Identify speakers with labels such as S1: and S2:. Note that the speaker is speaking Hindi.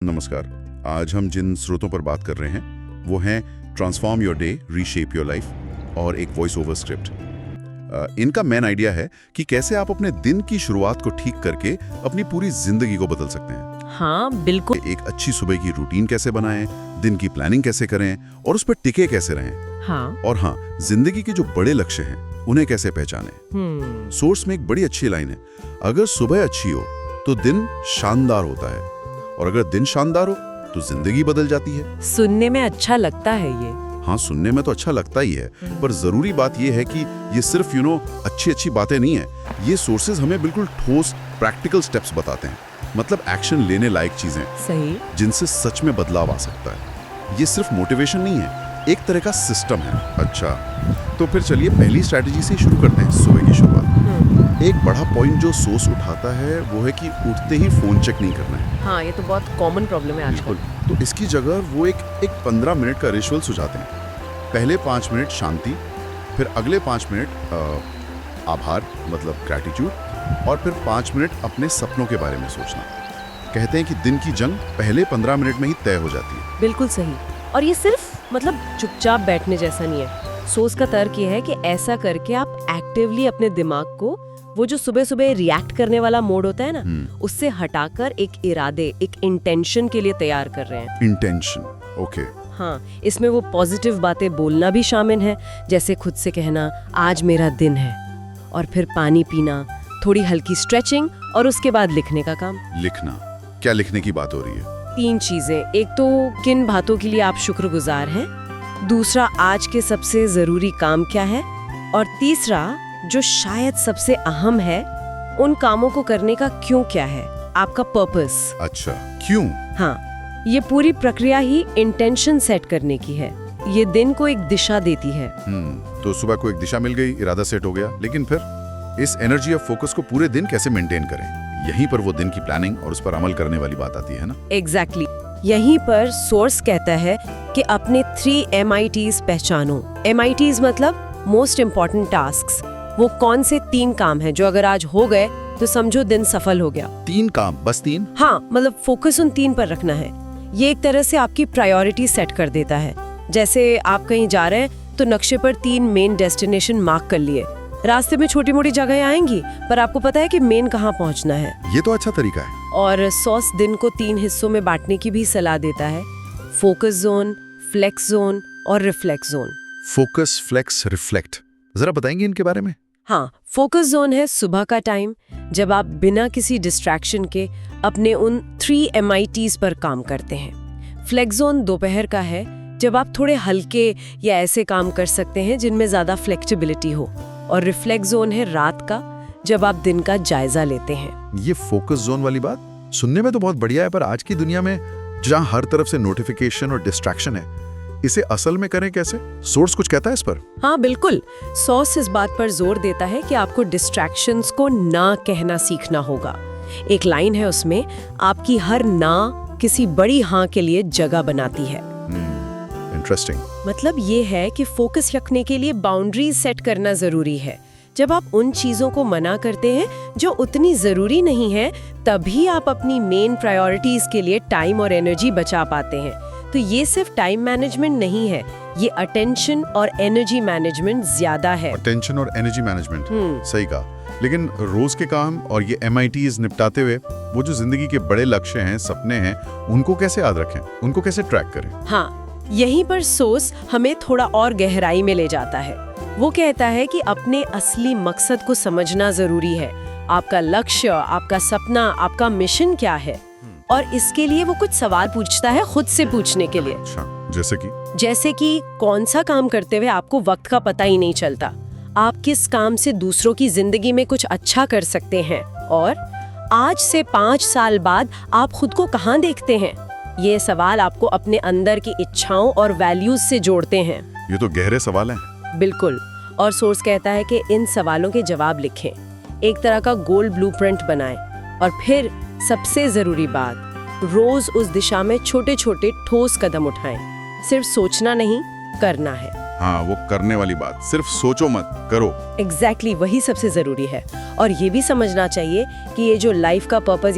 S1: नमस्कार। आज हम जिन स्रोतों पर बात कर रहे हैं वो हैं transform your day, reshape your life और एक वॉइस ओवर स्क्रिप्ट। इनका मेन आइडिया है कि कैसे आप अपने दिन की शुरुआत को ठीक करके अपनी पूरी जिंदगी को बदल सकते हैं।
S2: हाँ बिल्कुल।
S1: एक अच्छी सुबह की रूटीन कैसे बनाएं, दिन की प्लानिंग कैसे करें और उस पर टिके कैसे रहें।
S2: हाँ।
S1: और हाँ, जिंदगी के जो बड़े लक्ष्य हैं उन्हें कैसे पहचानें। सोर्स में एक बड़ी अच्छी लाइन है, अगर सुबह अच्छी हो तो दिन शानदार होता है और अगर दिन शानदार हो तो जिंदगी बदल जाती है।
S2: सुनने में अच्छा लगता है ये।
S1: हाँ, सुनने में तो अच्छा लगता ही है, पर जरूरी बात ये है कि ये सिर्फ अच्छी बातें नहीं है। ये सोर्सेज हमें बिल्कुल ठोस प्रैक्टिकल स्टेप्स बताते हैं, मतलब एक्शन लेने लायक चीजें
S2: सही।
S1: जिनसे सच में बदलाव आ सकता है। ये सिर्फ मोटिवेशन नहीं है, एक तरह का सिस्टम है। अच्छा, तो फिर चलिए पहली स्ट्रैटेजी से शुरू करते हैं सुबह की शुरुआत। एक बड़ा पॉइंट जो सोर्स उठाता है वो है कि उठते ही फोन चेक नहीं करना है।
S2: हाँ, ये तो बहुत कॉमन प्रॉब्लम है आजकल।
S1: तो इसकी जगह वो एक 15 मिनट का रिचुअल सुझाते हैं। पहले 5 मिनट शांति, फिर अगले 5 मिनट आभार मतलब ग्रैटिट्यूड, और फिर 5 मिनट अपने सपनों के बारे में सोचना। कहते हैं कि दिन की जंग पहले 15 मिनट में ही तय हो जाती है।
S2: बिल्कुल सही। और ये सिर्फ चुपचाप बैठने जैसा नहीं है। सोच का तर्क ये है कि ऐसा करके आप एक्टिवली अपने दिमाग को वो जो सुबह सुबह रिएक्ट करने वाला मोड होता है ना, उससे हटाकर एक इरादे, एक इंटेंशन के लिए तैयार कर रहे हैं।
S1: Intention, okay.
S2: हाँ, इसमें वो पॉजिटिव बातें बोलना भी शामिल है, जैसे खुद से कहना आज मेरा दिन है, और फिर पानी पीना, थोड़ी हल्की स्ट्रेचिंग और उसके बाद लिखने का काम।
S1: लिखना, क्या लिखने की बात हो रही है?
S2: 3 चीजें। एक तो किन बातों के लिए आप शुक्रगुजार हैं, दूसरा आज के सबसे जरूरी काम क्या है, और तीसरा जो शायद सबसे अहम है, उन कामों को करने का क्यों क्या है, आपका पर्पस।
S1: अच्छा, क्यों?
S2: हाँ, ये पूरी प्रक्रिया ही इंटेंशन सेट करने की है। ये दिन को एक दिशा देती है।
S1: तो सुबह को एक दिशा मिल गई, इरादा सेट हो गया, लेकिन फिर इस एनर्जी और फोकस को पूरे दिन कैसे मेंटेन करें? यहीं पर वो दिन की प्लानिंग और उस पर अमल करने वाली बात आती है ना।
S2: एग्जैक्टली। यहीं पर सोर्स कहता है कि अपने 3 MITs पहचानो। MITs मतलब मोस्ट इम्पोर्टेंट टास्क्स। वो कौन से 3 काम हैं जो अगर आज हो गए तो समझो दिन सफल हो गया।
S1: 3 काम, बस 3?
S2: हाँ, मतलब फोकस उन 3 पर रखना है। ये एक तरह से आपकी प्रायोरिटी सेट कर देता है। जैसे आप कहीं जा रहे हैं तो नक्शे पर 3 मेन डेस्टिनेशन मार्क कर लिए। रास्ते में छोटी मोटी जगह आएंगी, पर आपको पता है कि मेन कहाँ पहुँचना है।
S1: ये तो अच्छा तरीका है।
S2: और सॉस दिन को 3 हिस्सों में बांटने की भी सलाह देता है, फोकस जोन, फ्लेक्स जोन और reflex zone.
S1: Focus, flex, reflect, जरा बताएंगे इनके बारे में?
S2: हाँ, फोकस जोन है सुबह का टाइम, जब आप बिना किसी डिस्ट्रैक्शन के अपने उन 3 MITs पर काम करते हैं। फ्लेक्स जोन दोपहर का है, जब आप थोड़े हल्के या ऐसे काम कर सकते हैं जिनमें ज्यादा फ्लेक्सिबिलिटी हो। और रिफ्लेक्स जोन है रात का, जब आप दिन का जायजा लेते हैं।
S1: ये फोकस जोन वाली बात सुनने में तो बहुत बढ़िया है, पर आज की दुनिया में जहाँ हर तरफ से नोटिफिकेशन और डिस्ट्रैक्शन है, इसे असल में करें कैसे? सोर्स कुछ कहता है इस पर?
S2: हाँ बिल्कुल। सोर्स इस बात पर जोर देता है कि आपको डिस्ट्रैक्शंस को ना कहना सीखना होगा। एक लाइन है उसमें, आपकी हर ना किसी बड़ी हाँ के लिए जगह बनाती है।
S1: इंटरेस्टिंग।
S2: मतलब ये है कि फोकस रखने के लिए बाउंड्रीज सेट करना जरूरी है। जब आप उन चीजों को मना करते हैं जो उतनी जरूरी नहीं है, तभी आप अपनी मेन प्रायोरिटीज के लिए टाइम और एनर्जी बचा पाते हैं। तो ये सिर्फ टाइम मैनेजमेंट नहीं है, ये अटेंशन और एनर्जी मैनेजमेंट ज्यादा है।
S1: अटेंशन और एनर्जी मैनेजमेंट, सही कहा। लेकिन रोज के काम और ये MITs निपटाते हुए वो जो जिंदगी के बड़े लक्ष्य हैं, सपने हैं, उनको कैसे याद रखें, उनको कैसे ट्रैक करें?
S2: हाँ, यहीं पर सोर्स हमें थोड़ा और गहराई में ले जाता है। वो कहता है कि अपने असली मकसद को समझना जरूरी है। आपका लक्ष्य, आपका सपना, आपका मिशन क्या है, और इसके लिए वो कुछ सवाल पूछता है खुद से पूछने के लिए।
S1: अच्छा, जैसे कि
S2: कौन सा काम करते हुए आपको वक्त का पता ही नहीं चलता, आप किस काम से दूसरों की जिंदगी में कुछ अच्छा कर सकते हैं, और आज से 5 साल बाद आप खुद को कहाँ देखते हैं। ये सवाल आपको अपने अंदर की इच्छाओं और वैल्यूज से जोड़ते हैं।
S1: ये तो गहरे सवाल हैं।
S2: बिल्कुल। और सोर्स कहता है कि इन सवालों के जवाब लिखें, एक तरह का गोल ब्लूप्रिंट बनाएं, और फिर सबसे जरूरी बात, रोज उस दिशा में छोटे छोटे ठोस कदम उठाएं। सिर्फ सोचना नहीं, करना है।
S1: हाँ, वो करने वाली बात, सिर्फ सोचो मत, करो।
S2: एग्जैक्टली, वही सबसे जरूरी है। और ये भी समझना चाहिए कि ये जो लाइफ का पर्पस या